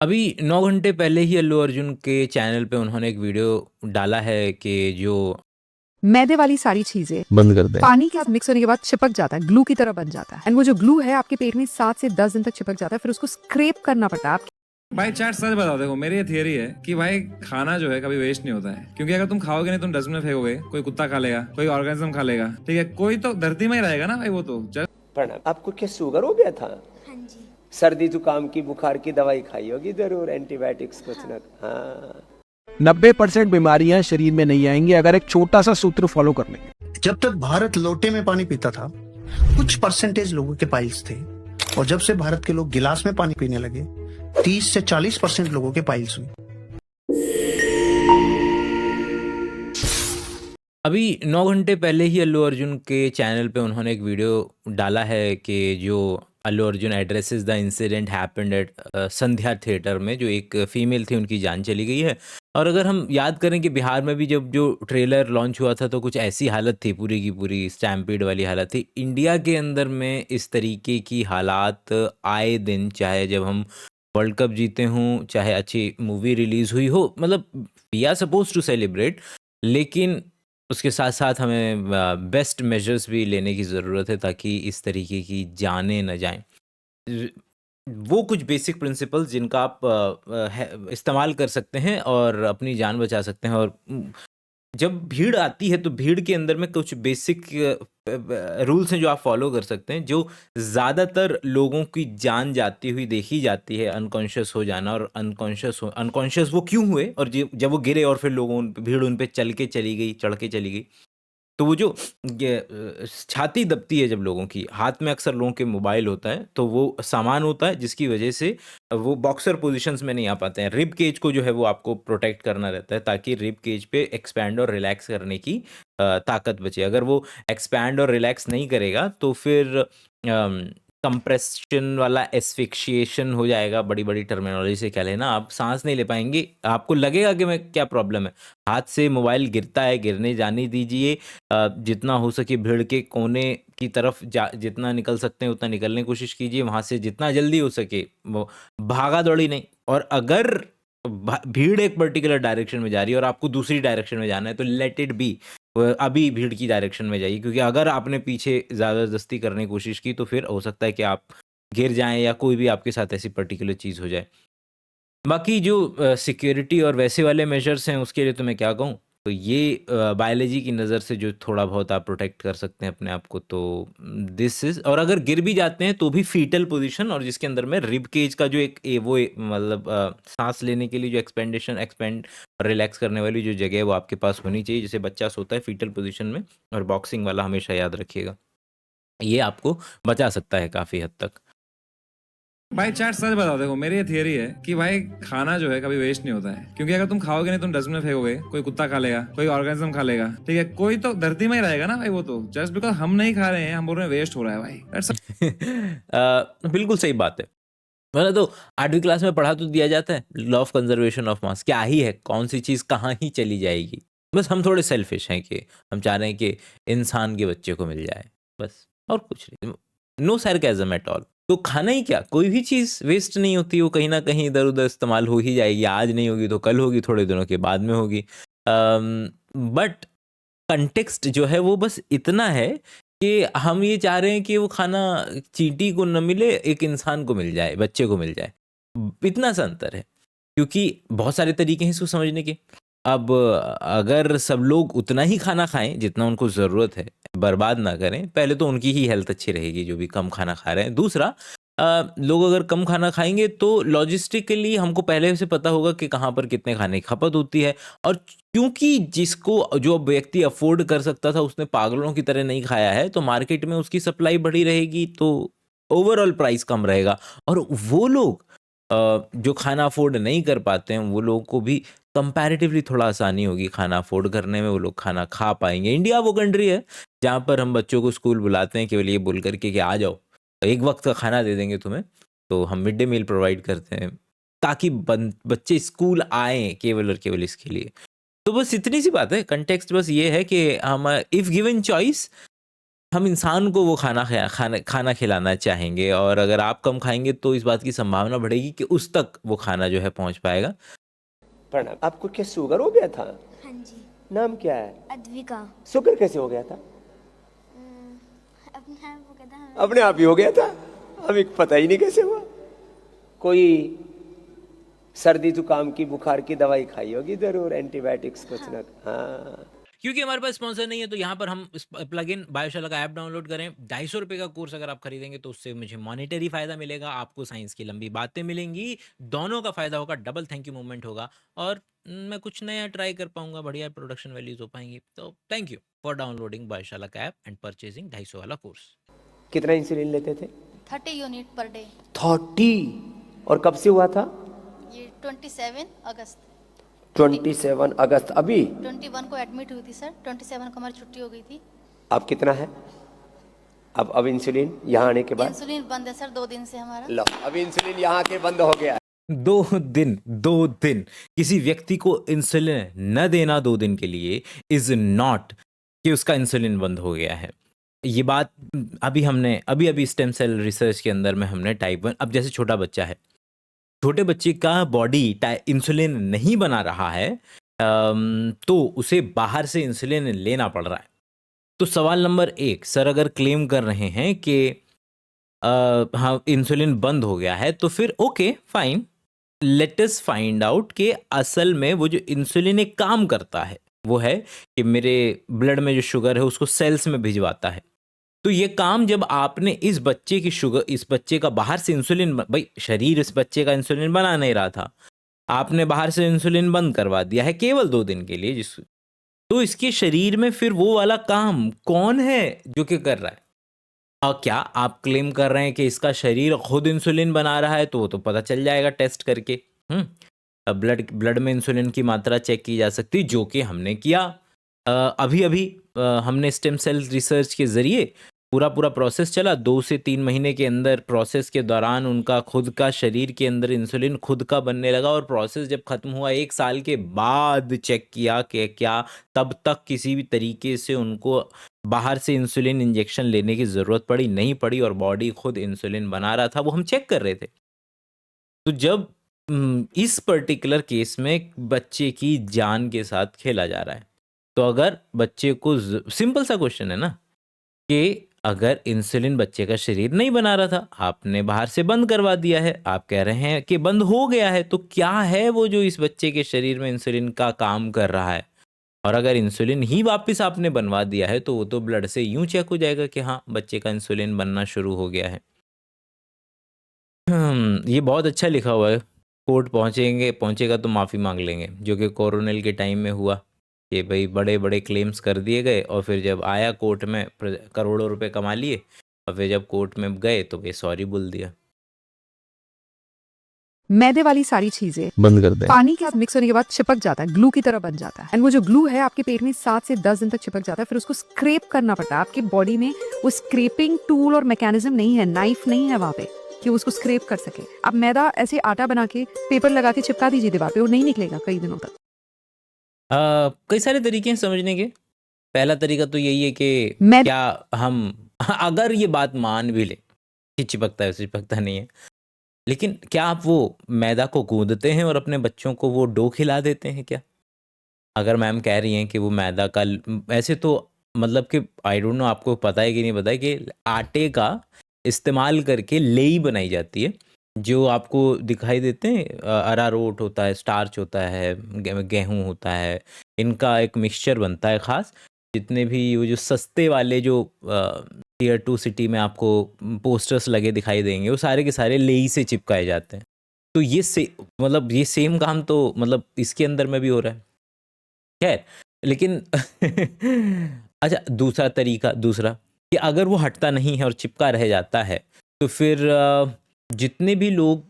अभी 9 घंटे पहले ही अल्लू अर्जुन के चैनल पे उन्होंने एक वीडियो डाला है कि जो मैदे वाली सारी चीजें बंद कर दें। पानी के साथ मिक्स होने के बाद चिपक जाता है, ग्लू की तरह बन जाता है। एंड वो जो ग्लू है आपके पेट में 7 से 10 दिन तक चिपक जाता है, फिर उसको स्क्रैप करना पड़ता है। भाई चैट सच बताओ, देखो मेरी ये थियरी है कि भाई खाना जो है कभी वेस्ट नहीं होता है, क्योंकि अगर तुम खाओगे नहीं तुम डस्टबिन में फेंकोगे, कोई कुत्ता खा लेगा, कोई ऑर्गेनिज्म खा लेगा, ठीक है, कोई तो धरती में ही रहेगा ना भाई। वो तो प्रणाम। आपको क्या शुगर हो गया था? हाँ जी। सर्दी जुकाम की बुखार की दवाई खाई होगी जरूर, एंटीबायोटिक्स कुछ ना। हाँ 90% बीमारियां शरीर में नहीं आएंगी अगर एक छोटा सा सूत्र फॉलो कर लेंगे। जब तक भारत लोटे में पानी पीता था कुछ परसेंटेज लोगों के पाइल्स थे, और जब से भारत के लोग गिलास में पानी पीने लगे 30 से 40% लोगों के पाइल्स हुई। अभी 9 घंटे पहले ही अल्लू अर्जुन के चैनल पे उन्होंने एक वीडियो डाला है कि जो Allu Arjun addresses the incident happened at Sandhya theatre में, जो एक फीमेल थी उनकी जान चली गई है। और अगर हम याद करें कि बिहार में भी जब जो ट्रेलर लॉन्च हुआ था तो कुछ ऐसी हालत थी, पूरी की पूरी स्टैम्पीड वाली हालत थी। इंडिया के अंदर में इस तरीके की हालात आए दिन, चाहे जब हम वर्ल्ड कप जीते हों, चाहे अच्छी मूवी रिलीज हुई हो, मतलब we are suppose to celebrate, लेकिन उसके साथ साथ हमें बेस्ट मेजर्स भी लेने की ज़रूरत है ताकि इस तरीके की जानें न जाएं। वो कुछ बेसिक प्रिंसिपल्स जिनका आप इस्तेमाल कर सकते हैं और अपनी जान बचा सकते हैं। और जब भीड़ आती है तो भीड़ के अंदर में कुछ बेसिक रूल्स हैं जो आप फॉलो कर सकते हैं, जो ज़्यादातर लोगों की जान जाती हुई देखी जाती है, अनकॉन्शियस हो जाना। और अनकॉन्शियस वो क्यों हुए, और जब वो गिरे और फिर भीड़ उन पे चढ़ के चली गई, तो वो जो छाती दबती है जब लोगों की, हाथ में अक्सर लोगों के मोबाइल होता है, तो वो सामान होता है जिसकी वजह से वो बॉक्सर पोजीशंस में नहीं आ पाते हैं। रिब केज को जो है वो आपको प्रोटेक्ट करना रहता है ताकि रिब केज पे एक्सपैंड और रिलैक्स करने की ताकत बचे। अगर वो एक्सपैंड और रिलैक्स नहीं करेगा तो फिर कंप्रेशन वाला एस्फिक्सिएशन हो जाएगा। बड़ी बड़ी टर्मिनोलॉजी से कह लेना, आप सांस नहीं ले पाएंगे, आपको लगेगा कि मैं क्या प्रॉब्लम है। हाथ से मोबाइल गिरता है, गिरने जाने दीजिए। जितना हो सके भीड़ के कोने की तरफ जितना निकल सकते हैं उतना निकलने की कोशिश कीजिए, वहाँ से जितना जल्दी हो सके वो भागा दौड़ी नहीं। और अगर भीड़ एक पर्टिकुलर डायरेक्शन में जा रही है और आपको दूसरी डायरेक्शन में जाना है तो लेट इट बी, अभी भीड़ की डायरेक्शन में जाइए, क्योंकि अगर आपने पीछे ज़बरदस्ती करने की कोशिश की तो फिर हो सकता है कि आप गिर जाएं या कोई भी आपके साथ ऐसी पर्टिकुलर चीज़ हो जाए। बाकी जो सिक्योरिटी और वैसे वाले मेजर्स हैं उसके लिए तो मैं क्या कहूँ, तो ये बायोलॉजी की नज़र से जो थोड़ा बहुत आप प्रोटेक्ट कर सकते हैं अपने आप को, तो दिस इज़। और अगर गिर भी जाते हैं तो भी फीटल पोजीशन, और जिसके अंदर में रिब केज का जो मतलब सांस लेने के लिए जो एक्सपेंड और रिलैक्स करने वाली जो जगह है वो आपके पास होनी चाहिए, जैसे बच्चा सोता है फीटल पोजीशन में। और बॉक्सिंग वाला हमेशा याद रखिएगा, ये आपको बचा सकता है काफ़ी हद तक। भाई चैट सच बताओ, देखो मेरी ये थियरी है कि भाई खाना जो है कभी वेस्ट नहीं होता है, क्योंकि अगर तुम खाओगे नहीं तुम डस्टबिन में फेंकोगे, कोई कुत्ता खा लेगा, कोई ऑर्गेनिज्म खा लेगा, ठीक है, कोई तो धरती में ही रहेगा ना भाई। वो तो जस्ट बिकॉज हम नहीं खा रहे हैं हम बोल रहे हैं वेस्ट हो रहा है भाई। बिल्कुल सही बात है। मैंने तो 8वीं क्लास में पढ़ा तो दिया जाता है law of conservation of mass, क्या ही है, कौन सी चीज़ कहाँ ही चली जाएगी। बस हम थोड़े सेल्फिश हैं कि हम चाह रहे हैं कि इंसान के बच्चे को मिल जाए, बस, और कुछ नहीं। No sarcasm at all. तो खाना ही क्या, कोई भी चीज़ वेस्ट नहीं होती, वो कहीं ना कहीं इधर उधर इस्तेमाल हो ही जाएगी। आज नहीं होगी तो कल होगी, थोड़े दिनों के बाद में होगी। बट कंटेक्स्ट जो है वो बस इतना है कि हम ये चाह रहे हैं कि वो खाना चींटी को न मिले, एक इंसान को मिल जाए, बच्चे को मिल जाए। इतना सा अंतर है, क्योंकि बहुत सारे तरीके हैं इसको समझने के। अब अगर सब लोग उतना ही खाना खाएं जितना उनको ज़रूरत है, बर्बाद ना करें, पहले तो उनकी ही हेल्थ अच्छी रहेगी जो भी कम खाना खा रहे हैं। दूसरा, लोग अगर कम खाना खाएंगे तो लॉजिस्टिकली हमको पहले से पता होगा कि कहाँ पर कितने खाने की खपत होती है। और क्योंकि जिसको जो व्यक्ति अफोर्ड कर सकता था उसने पागलों की तरह नहीं खाया है, तो मार्केट में उसकी सप्लाई बढ़ी रहेगी, तो ओवरऑल प्राइस कम रहेगा। और वो लोग जो खाना अफोर्ड नहीं कर पाते हैं, वो लोगों को भी कंपैरेटिवली थोड़ा आसानी होगी खाना अफोर्ड करने में, वो लोग खाना खा पाएंगे। इंडिया वो कंट्री है जहाँ पर हम बच्चों को स्कूल बुलाते हैं केवल ये बोल करके कि आ जाओ, एक वक्त का खाना दे देंगे तुम्हें। तो हम मिड डे मील प्रोवाइड करते हैं ताकि बच्चे स्कूल आए केवल और केवल इसके लिए। तो बस इतनी सी बात है, कंटेक्स्ट बस ये है कि हम इफ़ गिवन चॉइस हम इंसान को वो खाना खिलाना चाहेंगे, और अगर आप कम खाएंगे तो इस बात की संभावना बढ़ेगी कि उस तक वो खाना जो है पहुंच पाएगा। प्रणाम। आपको क्या शुगर हो गया था? हाँ जी। नाम क्या है? अद्विका। शुगर कैसे हो गया था? अपने आप वो कहता है अपने आप ही हो गया था, हमें पता ही नहीं कैसे हुआ। कोई सर्दी जुकाम की बुखार की दवाई खाई होगी जरूर, एंटीबायोटिक्स कुछ ना। हाँ, क्योंकि हमारे पास स्पॉन्सर नहीं है तो यहाँ पर हम प्लग इन बायोशाला का ऐप डाउनलोड करें। 250 रुपये का कोर्स अगर आप खरीदेंगे तो उससे मुझे मॉनेटरी फायदा मिलेगा, आपको साइंस की लंबी बातें मिलेंगी, दोनों का फायदा होगा, डबल थैंक यू मूवमेंट होगा, और मैं कुछ नया ट्राई कर पाऊंगा, बढ़िया प्रोडक्शन वैल्यूज हो पाएंगी। तो थैंक यू फॉर डाउनलोडिंग बायोशाला का ऐप एंड परचेजिंग 250 वाला कोर्स। कितना इंसुलिन लेते थे? 30 यूनिट पर डे। 30। और कब से हुआ था? ये 27 अगस्त 27 अगस्त। अभी 21 को एडमिट हुई थी सर, 27 को हमारी छुट्टी हो गई थी। अब कितना है? अब इंसुलिन यहाँ आने के बाद? इंसुलिन बंद है सर 2 दिन से हमारा। लो, अब इंसुलिन यहाँ के बंद हो गया। 2 दिन किसी व्यक्ति को इंसुलिन न देना 2 दिन के लिए इज नॉट कि उसका इंसुलिन बंद हो गया है। ये बात अभी स्टेम सेल रिसर्च के अंदर में हमने टाइप 1, अब जैसे छोटा बच्चा है, छोटे बच्चे का बॉडी इंसुलिन नहीं बना रहा है, तो उसे बाहर से इंसुलिन लेना पड़ रहा है। तो सवाल नंबर 1, सर अगर क्लेम कर रहे हैं कि हाँ इंसुलिन बंद हो गया है, तो फिर okay fine, let us find out कि असल में वो जो इंसुलिन एक काम करता है वो है कि मेरे ब्लड में जो शुगर है उसको सेल्स में भिजवाता है। तो ये काम जब आपने इस बच्चे का बाहर से इंसुलिन, भाई शरीर इस बच्चे का इंसुलिन बना नहीं रहा था, आपने बाहर से इंसुलिन बंद करवा दिया है केवल 2 दिन के लिए, तो इसके शरीर में फिर वो वाला काम कौन है जो कि कर रहा है? और क्या आप क्लेम कर रहे हैं कि इसका शरीर खुद इंसुलिन बना रहा है? तो वो तो पता चल जाएगा टेस्ट करके। अब ब्लड में इंसुलिन की मात्रा चेक की जा सकती, जो कि हमने किया। अभी हमने स्टेम सेल रिसर्च के ज़रिए पूरा प्रोसेस चला, 2 से 3 महीने के अंदर प्रोसेस के दौरान उनका खुद का शरीर के अंदर इंसुलिन खुद का बनने लगा, और प्रोसेस जब ख़त्म हुआ 1 साल के बाद चेक किया कि क्या तब तक किसी भी तरीके से उनको बाहर से इंसुलिन इंजेक्शन लेने की ज़रूरत पड़ी, नहीं पड़ी, और बॉडी खुद इंसुलिन बना रहा था, वो हम चेक कर रहे थे। तो जब इस पर्टिकुलर केस में बच्चे की जान के साथ खेला जा रहा है, तो अगर बच्चे को सिंपल सा क्वेश्चन है ना कि अगर इंसुलिन बच्चे का शरीर नहीं बना रहा था, आपने बाहर से बंद करवा दिया है, आप कह रहे हैं कि बंद हो गया है, तो क्या है वो जो इस बच्चे के शरीर में इंसुलिन का काम कर रहा है? और अगर इंसुलिन ही वापस आपने बनवा दिया है तो वो तो ब्लड से यूं चेक हो जाएगा कि हाँ बच्चे का इंसुलिन बनना शुरू हो गया है। ये बहुत अच्छा लिखा हुआ है, कोर्ट पहुंचेगा तो माफ़ी मांग लेंगे, जो कि कोरोनिल के टाइम में हुआ कि भाई बड़े क्लेम्स कर दिए गए, और फिर जब आया कोर्ट में करोड़ों रुपए कमा लिए, और फिर जब कोर्ट में गए तो भाई सॉरी बोल दिया। मैदे वाली सारी चीजें बंद कर दे। पानी के साथ मिक्स होने के बाद चिपक जाता है, ग्लू की तरह बन जाता है, एंड वो जो ग्लू है आपके पेट में 7 से 10 दिन तक चिपक जाता है। फिर उसको स्क्रैप करना पड़ता है। आपकी बॉडी में वो स्क्रैपिंग टूल और मैकेनिज्म नहीं है, नाइफ नहीं है वहां पे कि उसको स्क्रैप कर सके। आप मैदा ऐसे आटा बना के पेपर लगा के चिपका दीजिए दीवार पे, वो नहीं निकलेगा कई दिनों तक। कई सारे तरीके हैं समझने के। पहला तरीका तो यही है कि मैं- क्या हम अगर ये बात मान भी ले कि चिपकता है, चिपकता नहीं है, लेकिन क्या आप वो मैदा को गूंदते हैं और अपने बच्चों को वो डो खिला देते हैं क्या? अगर मैम कह रही हैं कि वो मैदा का, ऐसे तो मतलब कि आई डोंट नो आपको पता है कि नहीं पता है कि आटे का इस्तेमाल करके लेई बनाई जाती है, जो आपको दिखाई देते हैं। अरारोट होता है, स्टार्च होता है, गेहूं होता है, इनका एक मिक्सचर बनता है ख़ास। जितने भी वो जो सस्ते वाले जो टियर 2 सिटी में आपको पोस्टर्स लगे दिखाई देंगे, वो सारे के सारे लेई से चिपकाए जाते हैं। तो ये सेम काम तो मतलब इसके अंदर में भी हो रहा है। खैर, लेकिन अच्छा, दूसरा कि अगर वो हटता नहीं है और चिपका रह जाता है, तो फिर जितने भी लोग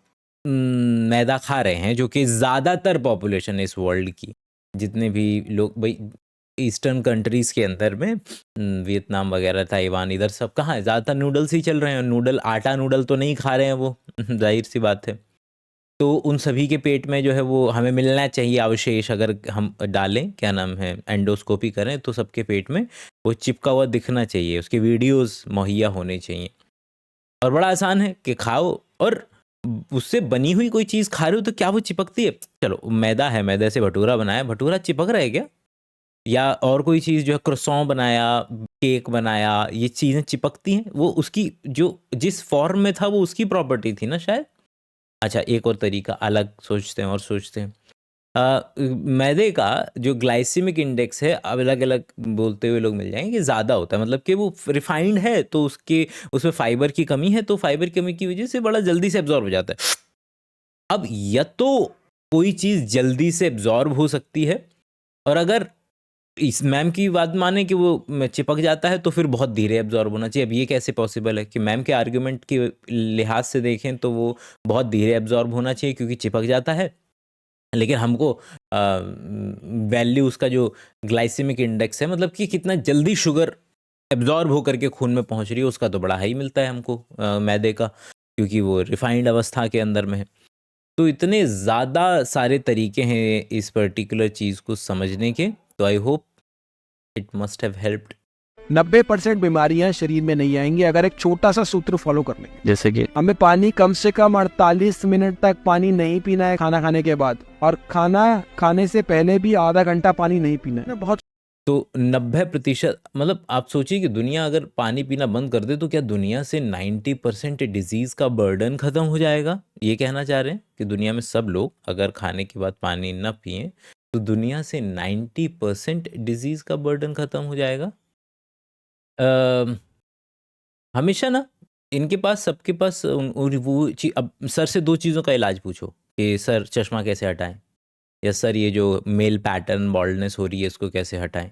मैदा खा रहे हैं, जो कि ज़्यादातर पॉपुलेशन है इस वर्ल्ड की, जितने भी लोग भाई ईस्टर्न कंट्रीज़ के अंदर में, वियतनाम वगैरह, ताइवान, इधर सब कहाँ है, ज़्यादातर नूडल्स ही चल रहे हैं। आटा नूडल तो नहीं खा रहे हैं वो, जाहिर सी बात है। तो उन सभी के पेट में जो है वो हमें मिलना चाहिए अवशेष, अगर हम डालें क्या नाम है एंडोस्कोपी करें तो सबके पेट में वो चिपका हुआ दिखना चाहिए, उसके वीडियोस मुहैया होने चाहिए। और बड़ा आसान है कि खाओ, और उससे बनी हुई कोई चीज़ खा रहे हो तो क्या वो चिपकती है? चलो मैदा है, मैदे से भटूरा बनाया, भटूरा चिपक रहा है क्या? या और कोई चीज़ जो है क्रोसॉन बनाया, केक बनाया, ये चीज़ें चिपकती हैं? वो उसकी जो जिस फॉर्म में था वो उसकी प्रॉपर्टी थी ना शायद। अच्छा, एक और तरीका अलग सोचते हैं और सोचते हैं। मैदे का जो ग्लाइसेमिक इंडेक्स है अलग अलग बोलते हुए लोग मिल जाएंगे कि ज़्यादा होता है, मतलब कि वो रिफाइंड है तो उसके उसमें फाइबर की कमी है, तो फाइबर की कमी की वजह से बड़ा जल्दी से एब्जॉर्ब हो जाता है। अब या तो कोई चीज़ जल्दी से एब्जॉर्ब हो सकती है, और अगर इस मैम की बात माने कि वो चिपक जाता है तो फिर बहुत धीरे एब्जॉर्ब होना चाहिए। अब ये कैसे पॉसिबल है कि मैम के आर्गुमेंट के लिहाज से देखें तो वो बहुत धीरे एब्जॉर्ब होना चाहिए क्योंकि चिपक जाता है, लेकिन हमको वैल्यू उसका जो ग्लाइसेमिक इंडेक्स है, मतलब कि कितना जल्दी शुगर एब्जॉर्ब होकर के खून में पहुंच रही है, उसका तो बड़ा हाई मिलता है हमको मैदे का, क्योंकि वो रिफाइंड अवस्था के अंदर में है। तो इतने ज़्यादा सारे तरीके हैं इस पर्टिकुलर चीज़ को समझने के, तो I hope it must have helped. 90% बीमारियां शरीर में नहीं आएंगी अगर एक छोटा सा सूत्र फॉलो कर लेंगे। जैसे कि हमें पानी कम से कम 48 मिनट तक पानी नहीं पीना है खाना खाने के बाद, और खाना खाने से पहले भी आधा घंटा पानी नहीं पीना है। बहुत तो 90%, मतलब आप सोचिए कि दुनिया अगर पानी पीना बंद कर दे तो क्या दुनिया से 90% डिजीज़ का बर्डन ख़त्म हो जाएगा? ये कहना चाह रहे हैं कि दुनिया में सब लोग अगर खाने के बाद पानी न पिएं तो दुनिया से 90% डिजीज़ का बर्डन ख़त्म हो जाएगा? हमेशा ना इनके पास, सबके पास अब सर से 2 चीज़ों का इलाज पूछो कि सर चश्मा कैसे हटाएं, या सर ये जो मेल पैटर्न बॉल्डनेस हो रही है इसको कैसे हटाएं।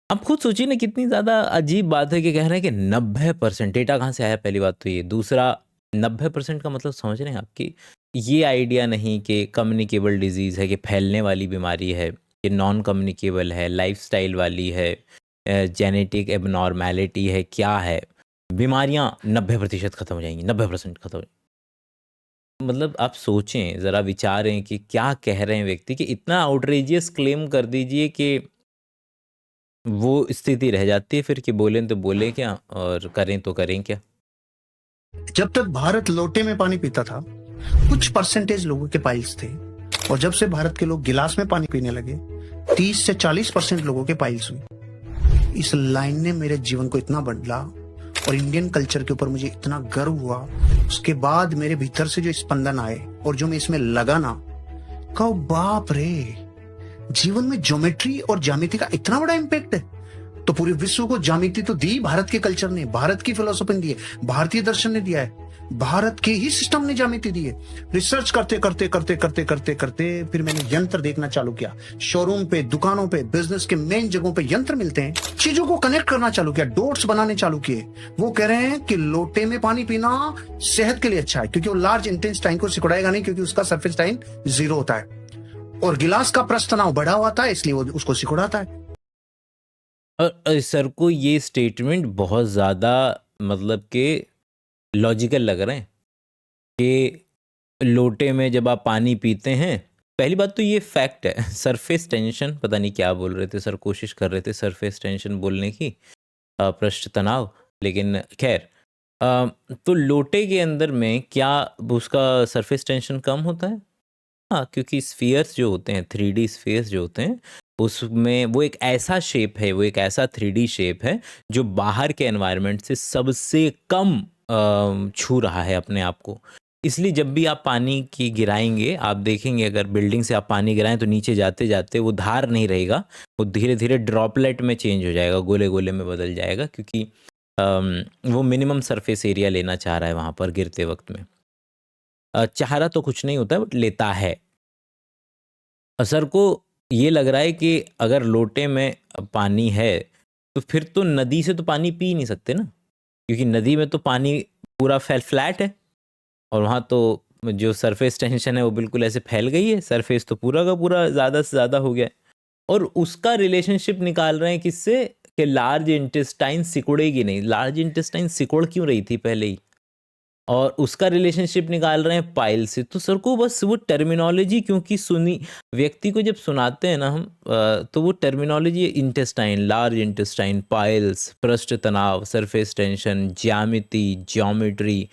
आप खुद सोचिए ना, कितनी ज़्यादा अजीब बात है कि कह रहे हैं कि 90%। डेटा कहाँ से आया पहली बात तो ये। दूसरा, 90% का मतलब समझ रहे हैं आपकी, ये आइडिया नहीं कि कम्युनिकेबल डिजीज़ है, कि फैलने वाली बीमारी है, कि नॉन कम्युनिकेबल है, लाइफस्टाइल वाली है, जेनेटिक एबनॉर्मेलिटी है, क्या है। बीमारियां 90% ख़त्म हो जाएंगी, 90% ख़त्म हो जाएंगी। मतलब आप सोचें ज़रा, विचारें कि क्या कह रहे हैं व्यक्ति, कि इतना आउटरेजियस क्लेम कर दीजिए कि वो स्थिति रह जाती है फिर कि बोलें तो बोलें क्या और करें तो करें क्या। जब तक भारत लोटे में पानी पीता था, कुछ परसेंटेज लोगों के पाइल्स थे, और जब से भारत के लोग गिलास में पानी पीने लगे, 30 से 40% लोगों के पाइल्स हुई। इस लाइन ने मेरे जीवन को इतना बदला और इंडियन कल्चर के ऊपर मुझे इतना गर्व हुआ। उसके बाद मेरे भीतर से जो स्पंदन आए और जो मैं इसमें लगा ना, कहो बाप रे, जीवन में ज्योमेट्री और ज्यामिति का इतना बड़ा इम्पैक्ट है। तो पूरे विश्व को ज्यामिति तो दी भारत के कल्चर ने, भारत की फिलोसफी ने दी है, भारतीय दर्शन ने दिया है, भारत के ही सिस्टम ने ज्यामिति दी है। रिसर्च करते करते करते करते करते करते फिर मैंने यंत्र देखना चालू किया। शोरूम पे, दुकानों पे, बिजनेस के मेन जगहों पे यंत्र मिलते हैं। चीजों को कनेक्ट करना चालू किया, डॉट्स बनाने चालू किए। वो कह रहे हैं कि लोटे में पानी पीना सेहत के लिए अच्छा है, क्योंकि वो लार्ज इंटेस्टाइन को सिकुड़ाएगा नहीं, क्योंकि उसका सरफेस टाइम 0 होता है, और गिलास का प्रस्थ तनाव बढ़ा हुआ था, इसलिए वो उसको सिकुड़ाता है। और सर को ये स्टेटमेंट बहुत ज़्यादा मतलब कि लॉजिकल लग रहे हैं कि लोटे में जब आप पानी पीते हैं, पहली बात तो ये फैक्ट है। सरफेस टेंशन, पता नहीं क्या बोल रहे थे सर, कोशिश कर रहे थे सरफेस टेंशन बोलने की, पृष्ठ तनाव, लेकिन खैर। तो लोटे के अंदर में क्या उसका सरफेस टेंशन कम होता है? हाँ, क्योंकि स्फीयर्स जो होते हैं, 3D स्फीयर्स जो होते हैं, उसमें वो एक ऐसा शेप है, वो एक ऐसा 3D शेप है जो बाहर के एनवायरनमेंट से सबसे कम छू रहा है अपने आप को। इसलिए जब भी आप पानी की गिराएंगे, आप देखेंगे अगर बिल्डिंग से आप पानी गिराएं तो नीचे जाते जाते वो धार नहीं रहेगा, वो धीरे धीरे ड्रॉपलेट में चेंज हो जाएगा, गोले गोले में बदल जाएगा, क्योंकि वो मिनिमम सरफेस एरिया लेना चाह रहा है वहाँ पर गिरते वक्त में। चाह रहा तो कुछ नहीं होता, बट लेता है। सर को ये लग रहा है कि अगर लोटे में पानी है तो फिर तो नदी से तो पानी पी नहीं सकते ना, क्योंकि नदी में तो पानी पूरा फ्लैट है, और वहाँ तो जो सरफेस टेंशन है वो बिल्कुल ऐसे फैल गई है, सरफेस तो पूरा का पूरा ज़्यादा से ज़्यादा हो गया है। और उसका रिलेशनशिप निकाल रहे हैं किससे, कि लार्ज इंटेस्टाइन सिकुड़ेगी नहीं। लार्ज इंटेस्टाइन सिकुड़ क्यों रही थी पहले ही? और उसका रिलेशनशिप निकाल रहे हैं पाइल से। तो सर को बस वो टर्मिनोलॉजी क्योंकि सुनी व्यक्ति को जब सुनाते हैं ना हम तो वो terminology intestine, large intestine, piles, पृष्ठ तनाव, सरफेस टेंशन, ज्यामिति, ज्योमेट्री,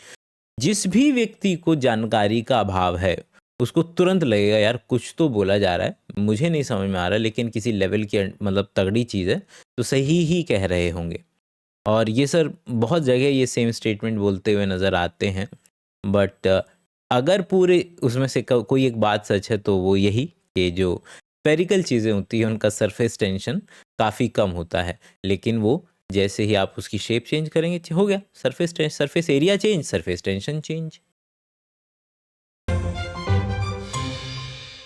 जिस भी व्यक्ति को जानकारी का अभाव है उसको तुरंत लगेगा यार कुछ तो बोला जा रहा है, मुझे नहीं समझ में आ रहा लेकिन किसी लेवल की मतलब तगड़ी चीज़ है, तो सही ही कह रहे होंगे। और ये सर बहुत जगह ये सेम स्टेटमेंट बोलते हुए नज़र आते हैं। बट अगर पूरे उसमें से कोई एक बात सच है तो वो यही कि जो स्फेरिकल चीज़ें होती हैं उनका सरफेस टेंशन काफ़ी कम होता है, लेकिन वो जैसे ही आप उसकी शेप चेंज करेंगे हो गया surface area change, surface tension change.